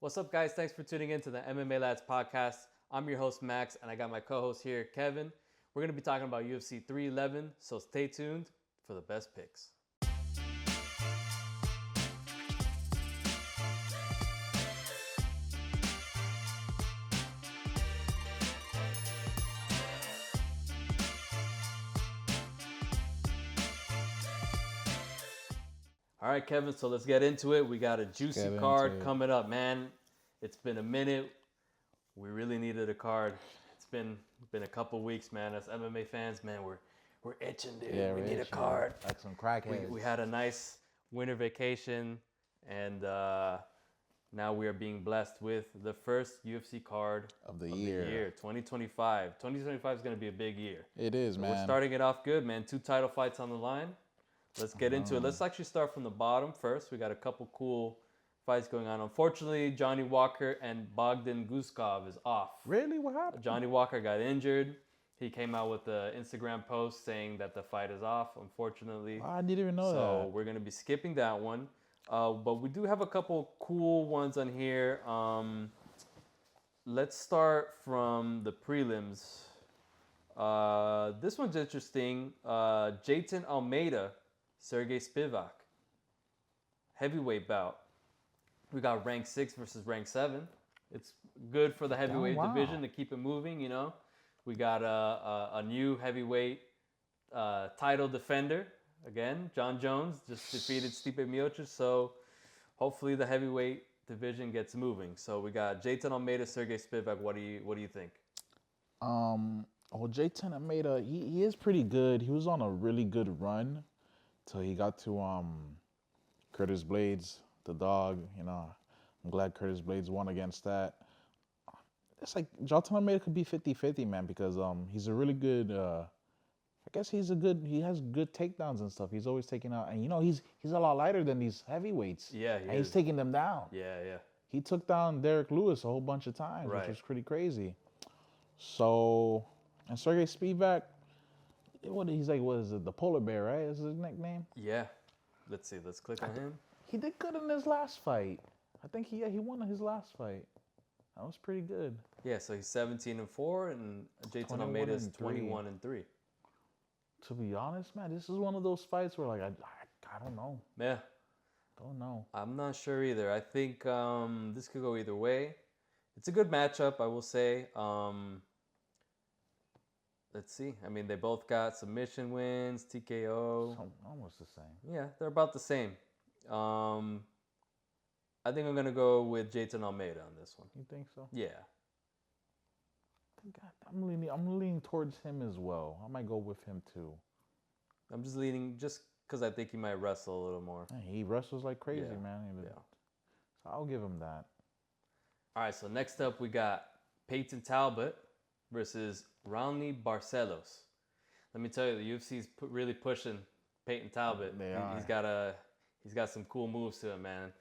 What's up, guys? Thanks for tuning in to the MMA LADS podcast. I'm your host, Max, and I got my co-host here, Kevin. We're going to be talking about UFC 311, so stay tuned for the best picks. All right, Kevin, so let's get into it. We got a juicy card coming up, man. It's been a minute. We really needed a card. It's been a couple weeks, man. As MMA fans, man, we're itching, dude. Yeah, we need a card. Like some crackheads. We had a nice winter vacation, and now we are being blessed with the first UFC card of the year. 2025. 2025 is going to be a big year. It is, man. We're starting it off good, man. 2 title fights on the line. Let's get into it. Let's actually start from the bottom first. We got a couple cool fights going on. Unfortunately, Johnny Walker and Bogdan Guskov is off. Really? What happened? Johnny Walker got injured. He came out with an Instagram post saying that the fight is off, unfortunately. I didn't even know that. So we're going to be skipping that one. But we do have a couple cool ones on here. Let's start from the prelims. This one's interesting. Jayton Almeida, Sergey Spivak. Heavyweight bout. We got rank 6 versus rank 7. It's good for the heavyweight division to keep it moving, you know. We got a new heavyweight title defender. Again, John Jones just defeated Stipe Miocic, so hopefully the heavyweight division gets moving. So we got Jayton Almeida, Sergey Spivak. What do you think? Well, Jayton Almeida, he is pretty good. He was on a really good run till he got to Curtis Blades, the dog. You know, I'm glad Curtis Blades won against that. It's like Jayton Almeida could be 50-50, man, because he's a really good. I guess he has good takedowns and stuff. He's always taking out, and you know he's a lot lighter than these heavyweights. Yeah, and he's taking them down. Yeah. He took down Derek Lewis a whole bunch of times, which was pretty crazy. So, and Sergey Spivak, what is it? The polar bear, right? Is his nickname? Yeah. Let's see. Let's click on him. He did good in his last fight. I think he won his last fight. That was pretty good. Yeah, so he's 17-4, and Jayton Almeida is 21-3. To be honest, man, this is one of those fights where like I don't know. Yeah. Don't know. I'm not sure either. I think this could go either way. It's a good matchup, I will say. Let's see. I mean, they both got submission wins, TKO. Almost the same. Yeah, they're about the same. I think I'm going to go with Jayton Almeida on this one. You think so? Yeah. I'm leaning towards him as well. I might go with him too. I'm just leaning just because I think he might wrestle a little more. He wrestles like crazy, man. Yeah. So I'll give him that. All right, so next up we got Peyton Talbot versus Raoni Barcelos. Let me tell you, the UFC's really pushing Peyton Talbot. He's got some cool moves to him, man.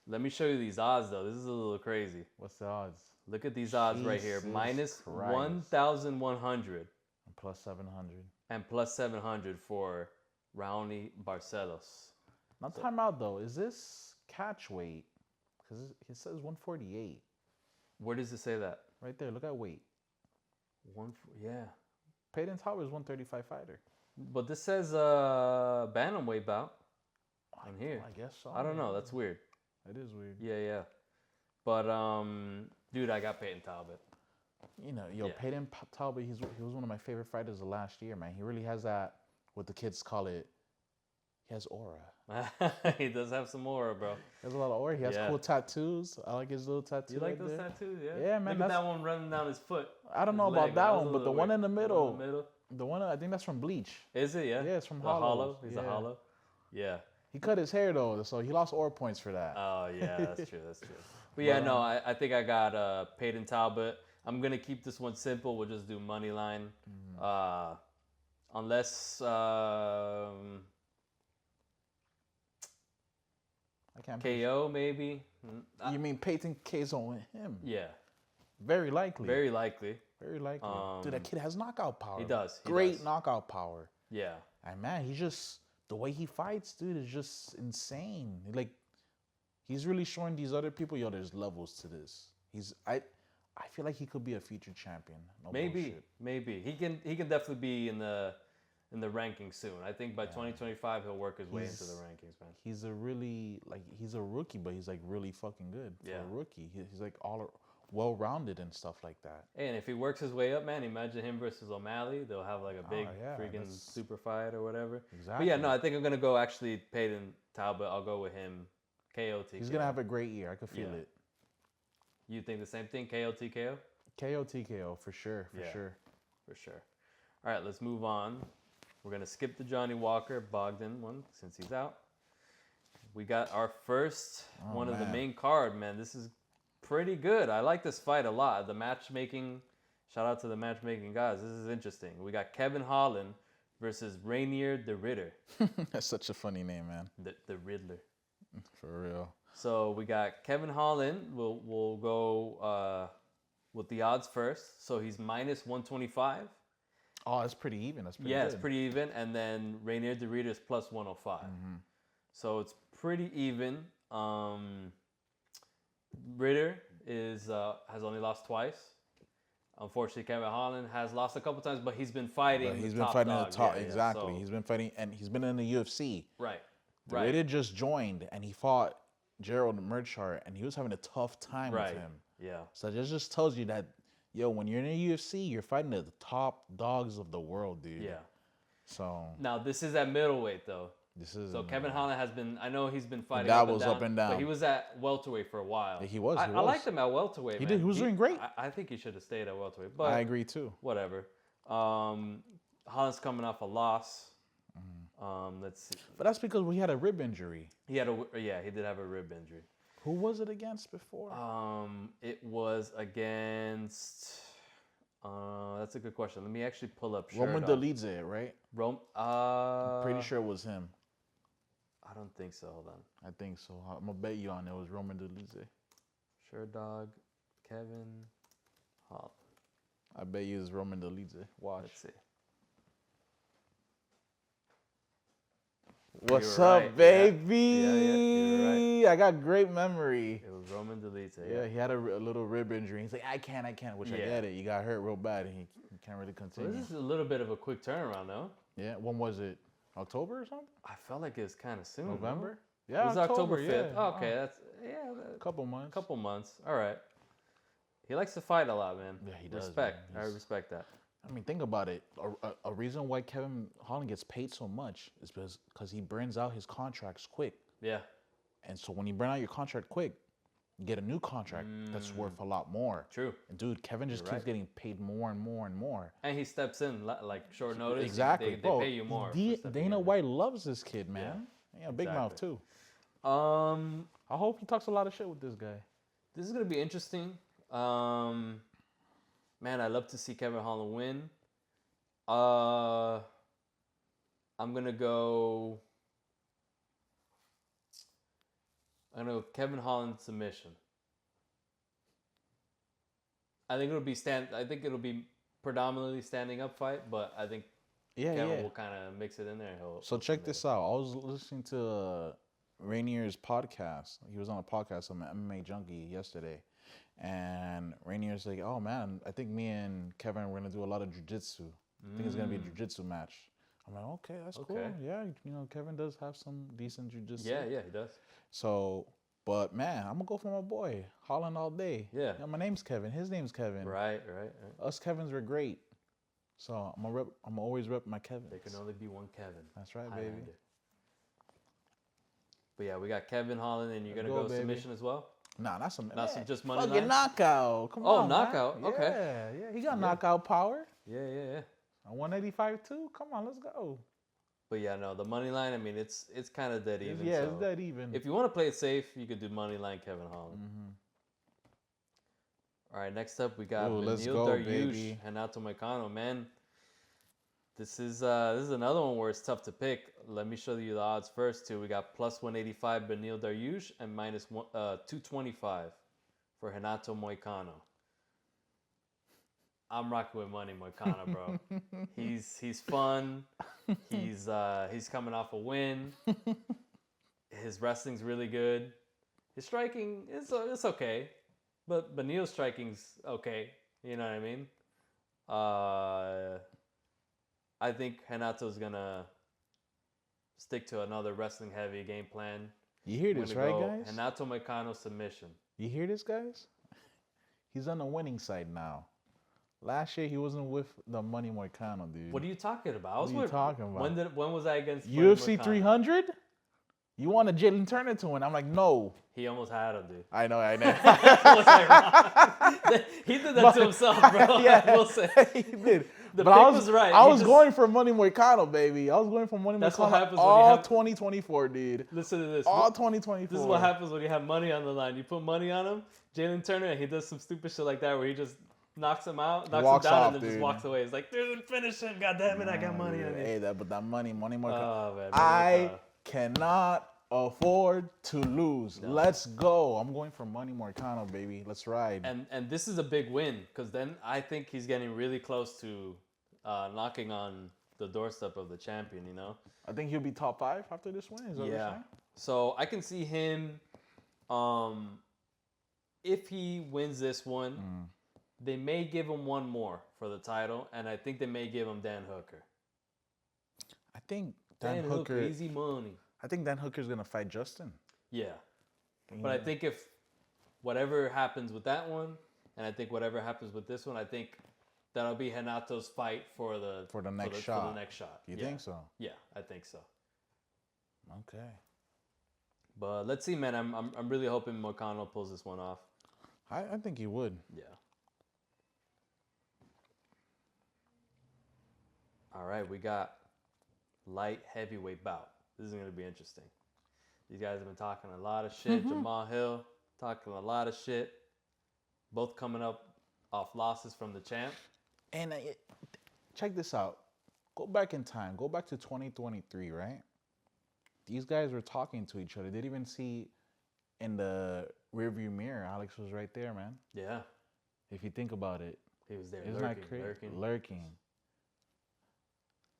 Let me show you these odds, though. This is a little crazy. What's the odds? Look at these odds right here. Minus 1,100. And plus 700. And plus 700 for Raoni Barcelos. Now, time out, though. Is this catch weight? Because it says 148. Where does it say that? Right there. Look at weight. Yeah. Peyton Talbot is 135 fighter. But this says bantamweight bout on here. I guess so. I don't know. That's weird. It is weird. Yeah. But, dude, I got Peyton Talbot. You know, Peyton Talbot, he was one of my favorite fighters of last year, man. He really has that, what the kids call it, he has aura. He does have some aura, bro. He has a lot of aura. He has cool tattoos. I like his little tattoo. You like those tattoos? Yeah. Yeah, man. Look at that one running down his foot. I don't know about that one, but the one in the middle. The one, I think that's from Bleach. Is it? Yeah. Yeah, it's from Hollow. He's a Hollow. Yeah. He cut his hair though, so he lost aura points for that. Oh yeah, that's true. But yeah, no, I think I got Peyton Talbot. I'm gonna keep this one simple. We'll just do money line, unless I can't KO maybe. You mean Peyton KO's on him? Yeah. Very likely. Very likely. Dude, that kid has knockout power. He does. Great knockout power. Yeah. And man, the way he fights, dude, is just insane. Like, he's really showing these other people, yo, there's levels to this. I feel like he could be a future champion. No bullshit. Maybe he can definitely be in the rankings soon. I think by 2025 he'll work his way into the rankings, man. He's a really he's a rookie, but he's like really fucking good for a rookie. He's like all well-rounded and stuff like that. Hey, and if he works his way up, man, imagine him versus O'Malley. They'll have like a big freaking super fight or whatever. Exactly. But yeah, no, I think I'm gonna go actually Peyton Talbot. I'll go with him. KO TKO. He's gonna have a great year. I can feel it. You think the same thing? KO TKO? KO TKO for sure. For sure. All right, let's move on. We're going to skip the Johnny Walker Bogdan one since he's out. We got our first one of the main card, man. This is pretty good. I like this fight a lot. The matchmaking, shout out to the matchmaking guys. This is interesting. We got Kevin Holland versus Rainier the Ritter. That's such a funny name, man. The Riddler. For real. So we got Kevin Holland. We'll go with the odds first. So he's minus 125. Oh, that's pretty even. That's pretty good. Yeah, it's pretty even. And then Rainier de Ritter is plus 105. So it's pretty even. Ritter has only lost twice. Unfortunately, Kevin Holland has lost a couple times, but he's been fighting. He's been fighting the top. Exactly. So. He's been fighting, and he's been in the UFC. Right. Ritter just joined, and he fought Gerald Merchart, and he was having a tough time with him. Yeah. So this just tells you that, yo, when you're in the UFC, you're fighting the top dogs of the world, dude. Yeah. So now this is at middleweight though. So Kevin Holland has been. I know he's been fighting up and down. But he was at welterweight for a while. Yeah, he was. I liked him at welterweight. He did. He was doing great. I think he should have stayed at welterweight. But I agree too. Whatever. Holland's coming off a loss. Let's see. But that's because we had a rib injury. He did have a rib injury. Who was it against before? It was against. That's a good question. Let me actually pull up. Roman Dolidze, right? I'm pretty sure it was him. I don't think so. Hold on. I think so. I'm gonna bet you on it was Roman Dolidze. Dog, Kevin Holland. I bet you it's Roman Dolidze. Watch. Let's see. What's up, baby? Yeah, you're right. I got great memory. It was Roman Dolidze. Yeah, he had a little rib injury. He's like, I can't, which I get it. You got hurt real bad, and he can't really continue. Well, this is a little bit of a quick turnaround, though. Yeah, when was it? October or something? I felt like it was kind of soon. November? No? Yeah, it was October 5th. Yeah. Oh, okay, that's a couple months. All right. He likes to fight a lot, man. Yeah, he does. Respect. I respect that. I mean, think about it. A reason why Kevin Holland gets paid so much is because he burns out his contracts quick. Yeah. And so when you burn out your contract quick, you get a new contract that's worth a lot more. True. And dude, Kevin just keeps getting paid more and more and more. And he steps in like short notice. Exactly. They pay you more. Dana White loves this kid, man. Yeah, big mouth too. I hope he talks a lot of shit with this guy. This is gonna be interesting. Man, I love to see Kevin Holland win. I'm gonna go Kevin Holland submission. I think it'll be predominantly standing up fight, but I think Kevin will kind of mix it in there. So check this out. I was listening to Rainier's podcast. He was on a podcast on MMA Junkie yesterday. And Rainier's like, oh man, I think me and Kevin, we're going to do a lot of jiu-jitsu. I think it's going to be a jiu-jitsu match. I'm like, okay, that's cool. Yeah, Kevin does have some decent jiu-jitsu. Yeah, he does. So, but man, I'm going to go for my boy, Holland all day. Yeah. My name's Kevin. His name's Kevin. Right. Us Kevins were great. So I'm always rep my Kevins. There can only be one Kevin. That's right, baby. But yeah, we got Kevin Holland, and you're going to go submission as well? Nah, not some just money line. Fucking knockout. Come on. Oh, knockout. Man. Okay. Yeah, he got knockout power. Yeah. On 185 too. Come on, let's go. But yeah, no, the money line. I mean, it's kind of dead even. Yeah, it's dead even. If you want to play it safe, you could do money line Kevin Holland. All right, next up we got Beneil Dariush and Renato Moicano. Man, this is another one where it's tough to pick. Let me show you the odds first too. We got plus 185 Beneil Dariush and minus 225 for Renato Moicano. I'm rocking with money Moicano, bro. He's fun. He's coming off a win. His wrestling's really good. His striking it's okay, but Neil's striking's okay. You know what I mean? I think Renato's gonna stick to another wrestling heavy game plan. You hear this, right, guys? Renato Moicano submission. You hear this, guys? He's on the winning side now. Last year he wasn't with the Money Moicano, dude. What are you talking about? What are you talking about? When was I against UFC 300? You wanted Jalen Turner to win. I'm like, no. He almost had him, dude. I know. He did that to himself, bro. Yeah, I will say. He did. The but pick was right. I was going for Money Moicano, baby. I was going for Money That's what Moicano happens all when you have 2024, dude. Listen to this. All 2024. This is what happens when you have money on the line. You put money on him, Jalen Turner, and he does some stupid shit like that where he just knocks him out, knocks him down, and then just walks away. He's like, dude, finish him. God damn it, I got money on you. Hey, but that Money Moicano. Oh, man, I cannot afford to lose. No. Let's go. I'm going for Money Moicano, baby. Let's ride. And this is a big win because then I think he's getting really close to knocking on the doorstep of the champion, you know? I think he'll be top 5 after this win. Is that what you're saying? So I can see him, if he wins this one, they may give him one more for the title, and I think they may give him Dan Hooker. I think Dan Hooker, easy money. I think Dan Hooker's going to fight Justin. Yeah. But I think if whatever happens with that one, and I think whatever happens with this one, I think that'll be Renato's fight for the next shot. For the next shot. You think so? Yeah, I think so. Okay. But let's see, man. I'm really hoping Moicano pulls this one off. I think he would. Yeah. All right, we got light heavyweight bout. This is going to be interesting. These guys have been talking a lot of shit. Jamal Hill talking a lot of shit. Both coming up off losses from the champ. And check this out. Go back in time. Go back to 2023, right? These guys were talking to each other. They didn't even see in the rearview mirror. Alex was right there, man. Yeah. If you think about it. He was there. Isn't that crazy? Lurking.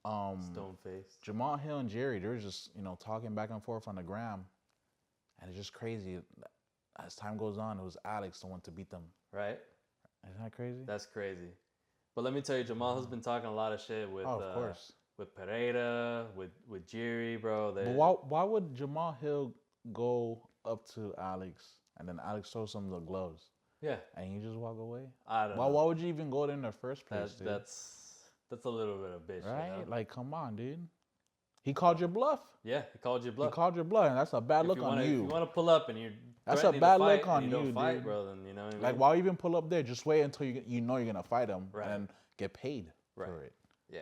Stone face. Jamal Hill and Jerry, they were just, talking back and forth on the gram. And it's just crazy. As time goes on, it was Alex the one to beat them. Right? Isn't that crazy? That's crazy. But let me tell you, Jamal has been talking a lot of shit with of course. With Pereira, with Jerry, bro. But why would Jamal Hill go up to Alex and then Alex throws him the gloves? Yeah. And you just walk away? I don't know. Why would you even go there in the first place, dude? That's a little bit of bitch. Right? You know? Like, come on, dude. He called your bluff. Yeah, he called your bluff. He called your bluff, and that's a bad look on you. If you want to pull up and you're that's a bad fight, look on you, don't fight, dude. Bro, then, you know what I mean? Like, why even pull up there? Just wait until you know you're going to fight him and get paid for it. Yeah.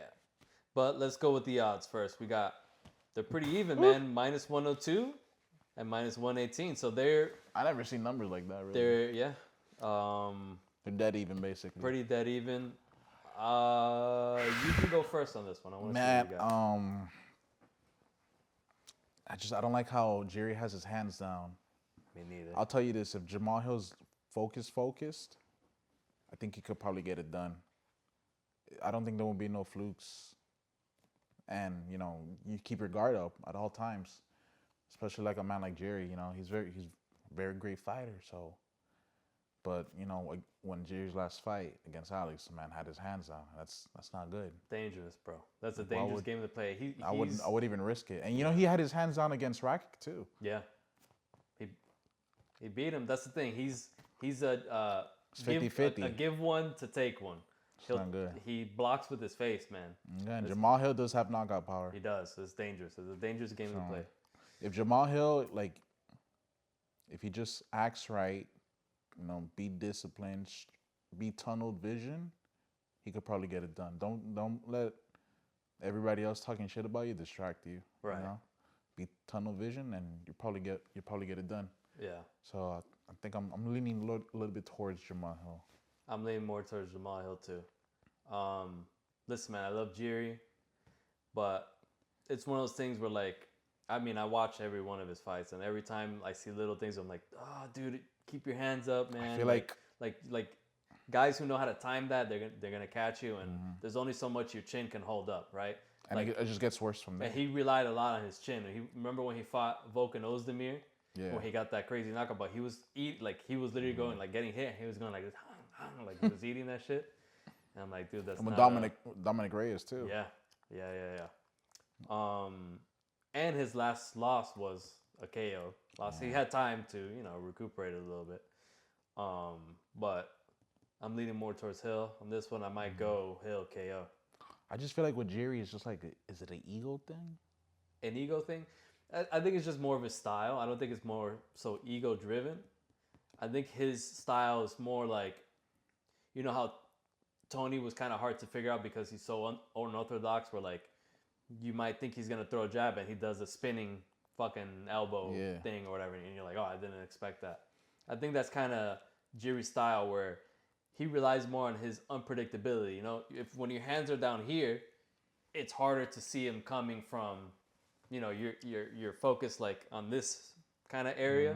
But let's go with the odds first. They're pretty even, man. Minus 102 and minus 118. So I never seen numbers like that, They're really. They're dead even, basically. Pretty dead even. You can go first on this one. I want to see what you got. I don't like how Jerry has his hands down. Me neither. I'll tell you this: if Jamal Hill's focused, I think he could probably get it done. I don't think there will be no flukes, and you keep your guard up at all times, especially like a man like Jerry. He's a very great fighter. So, but when Jerry's last fight against Alex, the man had his hands down. That's not good. Dangerous, bro. That's a dangerous game to play. I wouldn't even risk it. And he had his hands down against Rakic too. Yeah, he beat him. That's the thing. He's a 50-50. A give one to take one. It's not good. He blocks with his face, man. Yeah, and Jamal Hill does have knockout power. He does. It's dangerous. It's a dangerous game to play. If Jamal Hill, if he just acts right, be disciplined, be tunnel vision, he could probably get it done. Don't let everybody else talking shit about you distract you. Right. Be tunnel vision, and you probably get it done. Yeah. So I think I'm leaning a little bit towards Jamal Hill. I'm leaning more towards Jamal Hill too. Listen, man, I love Jerry, but it's one of those things where I watch every one of his fights, and every time I see little things, I'm like, oh, dude, keep your hands up, man. I feel like guys who know how to time that, they're gonna catch you, and there's only so much your chin can hold up, right? And it just gets worse from there. And he relied a lot on his chin. Remember when he fought Volkan Ozdemir? Yeah. when he got that crazy knockout. But he was he was literally going like getting hit. He was going like this, like he was eating that shit. And I'm like, dude, that's And with not Dominic Reyes too. Yeah. And his last loss was a KO. He had time to recuperate a little bit. But I'm leaning more towards Hill. On this one, I might go Hill KO. I just feel like with Jerry, it's just like, is it an ego thing? An ego thing? I think it's just more of his style. I don't think it's more so ego driven. I think his style is more like, you know how Tony was kind of hard to figure out because he's so unorthodox, where like you might think he's gonna throw a jab and he does a spinning fucking elbow thing or whatever, and you're like, oh, I didn't expect that. I think that's kind of Jerry's style, where he relies more on his unpredictability. You know, if when your hands are down here, it's harder to see him coming from, you're focused like on this kind of area,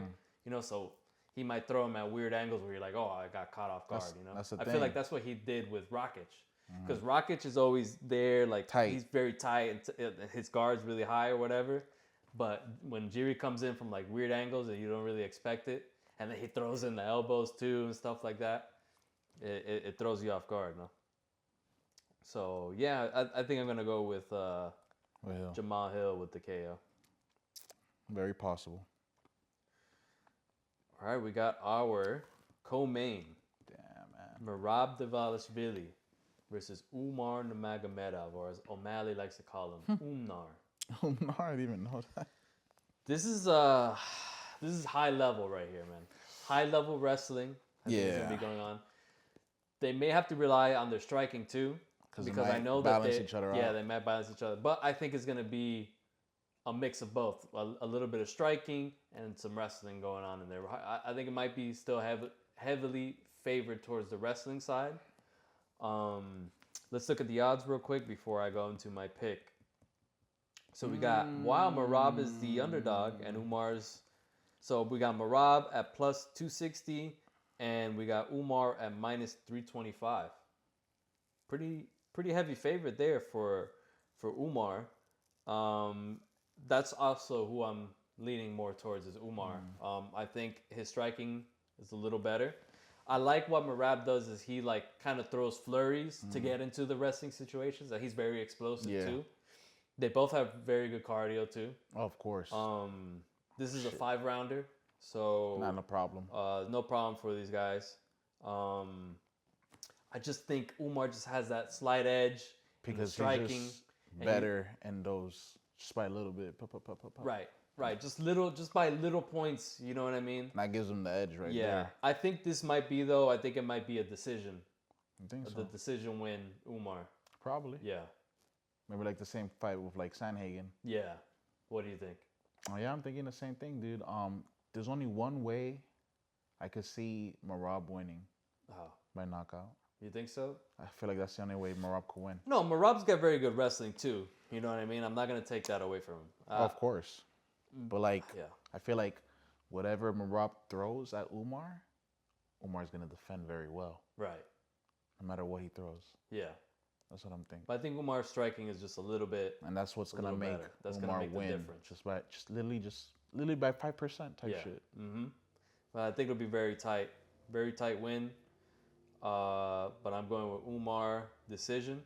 so he might throw him at weird angles where you're like, oh, I got caught off guard, I feel like that's what he did with Rakic. Because Rakic is always there, like tight. He's very tight, and his guard's really high or whatever. But when Jiri comes in from like weird angles and you don't really expect it, and then he throws in the elbows too and stuff like that, it throws you off guard, no? So yeah, I think I'm gonna go with Jamal Hill with the KO. Very possible. All right, we got our co-main. Damn, man. Merab Dvalishvili versus Umar Nurmagomedov, or as O'Malley likes to call him, Umnar. Umar, I didn't even know that. This is high level right here, man. High level wrestling. I think is gonna be going on. They may have to rely on their striking too, because I know that they might balance each other. But I think it's gonna be a mix of both, a little bit of striking and some wrestling going on in there. I think it might be still heavily favored towards the wrestling side. Let's look at the odds real quick before I go into my pick. So we got, while Merab is the underdog and Umar's, so we got Merab at plus 260 and we got Umar at minus 325. Pretty heavy favorite there for Umar. That's also who I'm leaning more towards is Umar. I think his striking is a little better. I like what Merab does is he like kind of throws flurries to get into the wrestling situations. He's very explosive too. They both have very good cardio too. Of course. This is a 5-rounder, so not a problem. No problem for these guys. I just think Umar just has that slight edge because striking, he's just better in those just by a little bit. Right. Just by little points. You know what I mean? And that gives him the edge there. Yeah, I think this might be though. I think it might be a decision. I think so. The decision win, Umar. Probably. Yeah. Maybe like the same fight with like Sanhagen. Yeah. What do you think? Oh yeah, I'm thinking the same thing, dude. There's only one way I could see Merab winning. By knockout. You think so? I feel like that's the only way Merab could win. No, Merab's got very good wrestling too. You know what I mean? I'm not gonna take that away from him. Of course. But like, I feel like whatever Merab throws at Umar's gonna defend very well. Right. No matter what he throws. Yeah. That's what I'm thinking. But I think Umar's striking is just a little bit. And that's what's gonna make Umar win. Just literally by 5% type shit. But I think it'll be very tight win. But I'm going with Umar decision.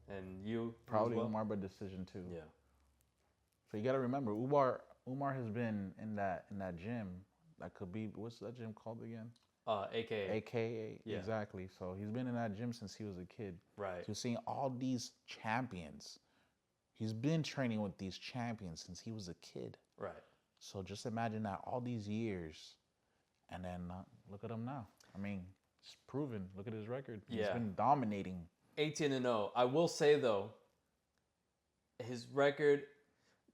And you probably well? Umar by decision too. Yeah. So you gotta remember, Umar has been in that gym. That could be, what's that gym called again? AKA. Yeah. Exactly. So he's been in that gym since he was a kid. Right. So you're seeing all these champions. He's been training with these champions since he was a kid. Right. So just imagine that all these years, and then look at him now. I mean, it's proven. Look at his record. He's been dominating. 18-0. I will say though, his record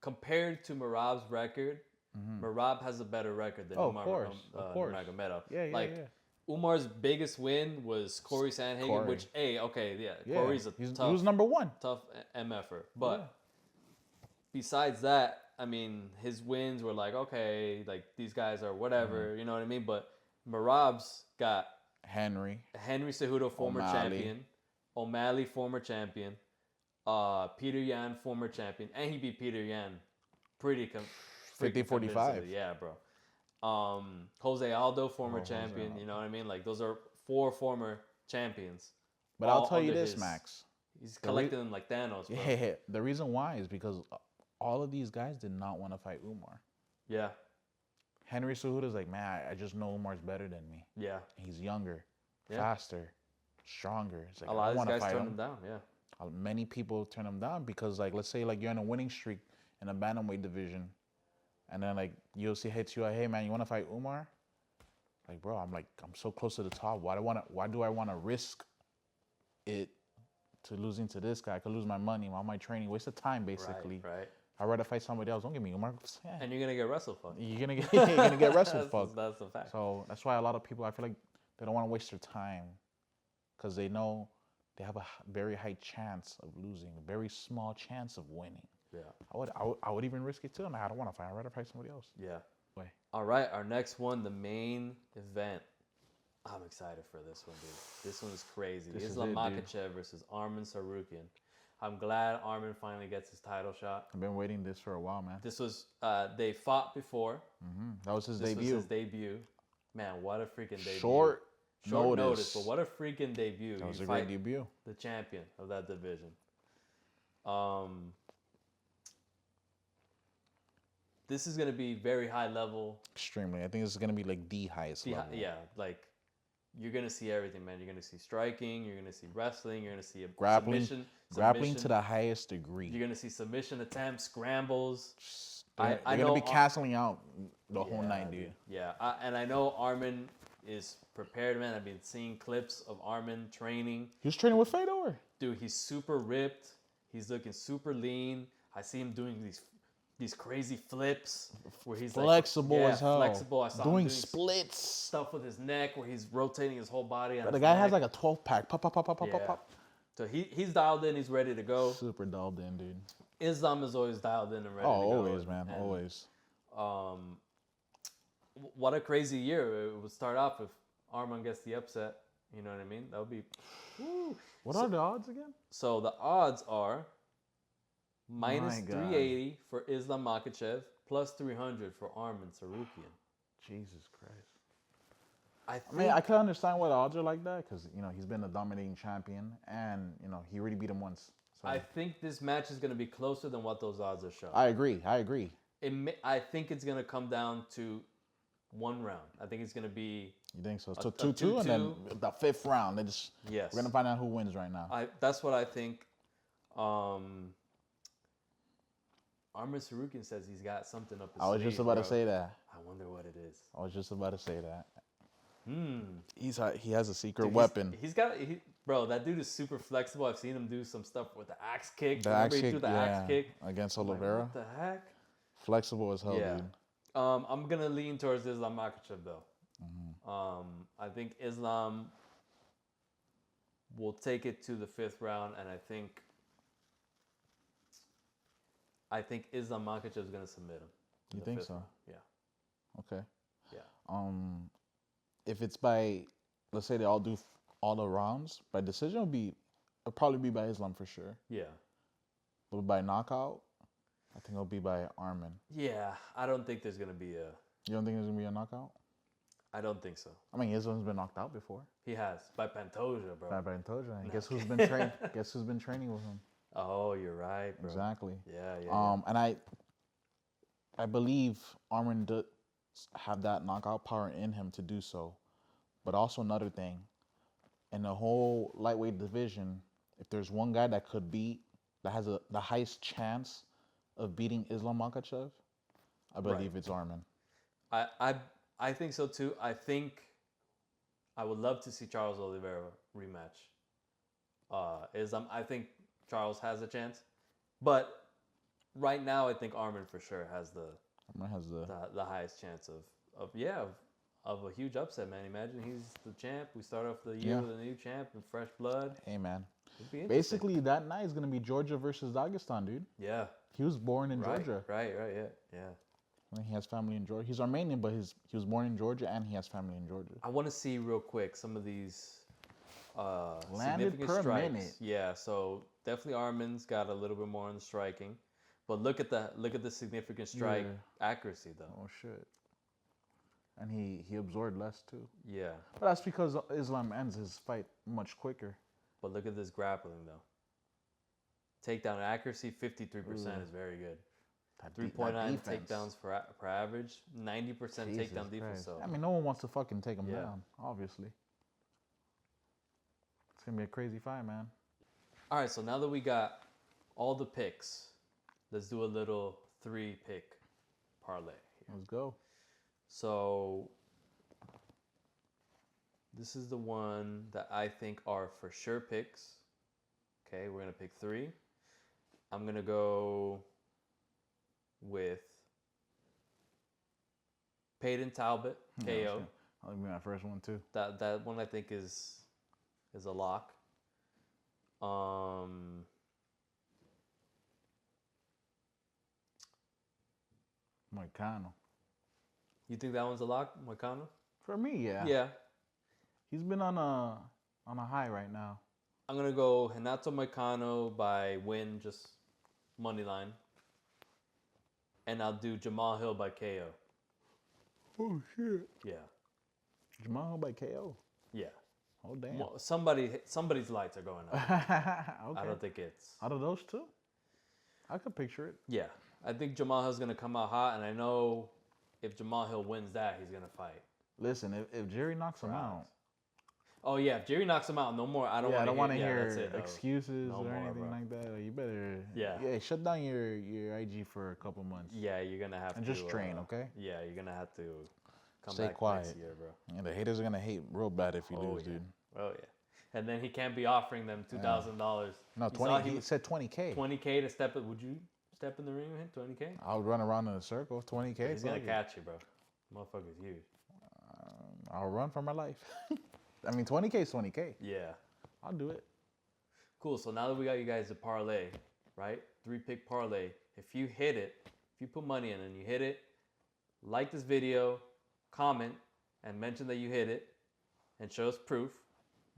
compared to Merab's record, Merab has a better record than Umar Nurmagomedov. Yeah. Umar's biggest win was Corey Sanhagen, which Corey's he was number one. Tough MFer. But besides that, I mean, his wins were like, okay, like these guys are whatever, you know what I mean? But Merab's got Henry Cejudo, former champion. O'Malley, former champion. Peter Yan, former champion. And he beat Peter Yan pretty freaking 50-45. convincingly. Yeah, bro. Jose Aldo, former Jose champion. Aldo. You know what I mean? Like those are 4 former champions. But I'll all tell you under this, Max. He's collecting them like Thanos, bro. Yeah, the reason why is because all of these guys did not want to fight Umar. Yeah. Henry Cejudo's like, man, I just know Umar's better than me. Yeah. He's younger, Yeah. faster, stronger. It's like, A lot of I these want to guys fight turn him. them down. Yeah. Many people turn him down because, like, let's say like you're in a winning streak in a bantamweight division, and then like UFC hits you like, hey man, you want to fight Umar? Like, bro, I'm so close to the top. Why do I want to risk it to losing to this guy? I could lose my money, all my training, waste of time basically. Right. I'd rather fight somebody else. Don't give me Umar. Yeah. And you're gonna get wrestle fucked. You're gonna get wrestled fucked. That's the fact. So that's why a lot of people, I feel like they don't want to waste their time because they know they have a very high chance of losing, a very small chance of winning. Yeah. I would even risk it too. I don't want to fight. I'd rather fight somebody else. Yeah. Way. All right, our next one, the main event. I'm excited for this one, dude. This one is crazy. Islam Makhachev versus Arman Tsarukyan. I'm glad Arman finally gets his title shot. I've been waiting this for a while, man. This was they fought before. That was his debut. This was his debut. Man, what a freaking debut. Short notice, but what a freaking debut. That was a great debut. The champion of that division. This is going to be very high level. Extremely. I think this is going to be like the highest level. Yeah, like you're going to see everything, man. You're going to see striking, you're going to see wrestling, you're going to see a submission. Grappling to the highest degree. You're going to see submission attempts, scrambles. They're going to be canceling out the whole night, dude. Yeah, and I know Arman is prepared, man. I've been seeing clips of Arman training. He was training with Fedor. Dude, he's super ripped. He's looking super lean. I see him doing these crazy flips where he's flexible as hell. Flexible. I saw him doing splits. Stuff with his neck where he's rotating his whole body. The guy has like a 12-pack. Pop. So he's dialed in. He's ready to go. Super dialed in, dude. Islam is always dialed in and ready to go. Always, man. And, always. What a crazy year. It would start off if Arman gets the upset. You know what I mean? That would be... Woo. What are the odds again? So the odds are minus 380 for Islam Makhachev, plus 300 for Arman Tsarukyan. Jesus Christ. I mean, I can understand why the odds are like that because, you know, he's been a dominating champion and, you know, he already beat him once. So. I think this match is going to be closer than what those odds are showing. I agree. I think it's going to come down to one round. I think it's going to be... You think so? So 2-2 and then the fifth round. Yes. We're going to find out who wins right now. That's what I think. Arman Tsarukyan says he's got something up his sleeve. I was just about to say that. I wonder what it is. I was just about to say that. He has a secret weapon. Bro, that dude is super flexible. I've seen him do some stuff with the axe kick. The axe kick against Oliveira. What the heck? Flexible as hell, dude. I'm gonna lean towards Islam Makhachev though. I think Islam will take it to the fifth round, and I think Islam Makhachev is gonna submit him. You think so? Round. Yeah. Okay. Yeah. If it's by, let's say they all do all the rounds, by decision it'll probably be by Islam for sure. Yeah. But by knockout, I think it'll be by Arman. Yeah, I don't think there's gonna be a. You don't think there's gonna be a knockout? I don't think so. I mean, Islam's been knocked out before. He has by Pantoja, bro. By Pantoja. And guess who's been training? Guess who's been training with him? Oh, you're right, bro. Exactly. Yeah. And I believe Arman does have that knockout power in him to do so. But also another thing, in the whole lightweight division, if there's one guy that has the highest chance of beating Islam Makhachev, I believe it's Arman. I think so too. I think I would love to see Charles Oliveira rematch. I think Charles has a chance, but right now I think Arman for sure has the highest chance of a huge upset, man. Imagine he's the champ. We start off the year with a new champ and fresh blood. Hey, man. Basically, that night is gonna be Georgia versus Dagestan, dude. Yeah. He was born in Georgia. Right. Yeah. He has family in Georgia. He's Armenian, but he was born in Georgia and he has family in Georgia. I want to see real quick some of these landed significant per strikes. minute. Yeah, so definitely Arman's got a little bit more on the striking, But look at the significant strike accuracy though. Oh shit. And he absorbed less too. Yeah. But that's because Islam ends his fight much quicker. But look at this grappling though. Takedown accuracy 53% is very good. 3.9 takedowns per average, 90% takedown defense. So I mean, no one wants to fucking take him down, obviously. It's gonna be a crazy fight, man. All right, so now that we got all the picks, let's do a little 3-pick parlay here. Let's go. So this is the one that I think are for sure picks. Okay, we're gonna pick 3. I'm gonna go with Peyton Talbot, KO. That'll be my first one too. That one I think is a lock. Moicano. You think that one's a lock, Moicano? For me, yeah. Yeah. He's been on a high right now. I'm gonna go Renato Moicano by win, just money line. And I'll do Jamal Hill by KO. Oh shit. Yeah. Jamal Hill by KO. Yeah. Oh damn. Somebody's lights are going up. Okay. I don't think it's out of those two. I could picture it. Yeah. I think Jamal Hill's gonna come out hot, and I know if Jamal Hill wins that, he's gonna fight. Listen, if Jerry knocks him out. Oh yeah, if Jerry knocks him out, no more. I don't want to hear excuses or anything like that. You better shut down your IG for a couple months. Yeah, you're gonna have to just train, okay? Yeah, you're gonna have to stay back quiet next year, bro. Yeah, the haters are gonna hate real bad if you lose, dude. Oh yeah, and then he can't be offering them $2,000. No, 20. He said 20K. 20K to step it. Would you step in the ring with him? 20K? I would run around in a circle. 20K. He's gonna catch you, bro. Motherfucker's huge. I'll run for my life. I mean, 20K is 20K. Yeah. I'll do it. Cool. So now that we got you guys a parlay, right? 3-pick parlay. If you hit it, if you put money in and you hit it, like this video, comment, and mention that you hit it, and show us proof,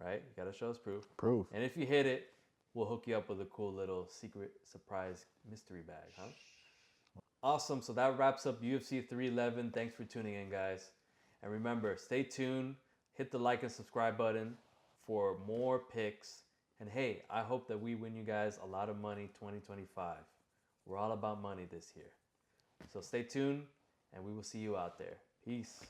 right? You gotta show us proof. Proof. And if you hit it, we'll hook you up with a cool little secret surprise mystery bag, huh? Awesome. So that wraps up UFC 311. Thanks for tuning in, guys. And remember, stay tuned. Hit the like and subscribe button for more picks. And hey, I hope that we win you guys a lot of money 2025. We're all about money this year. So stay tuned, and we will see you out there. Peace.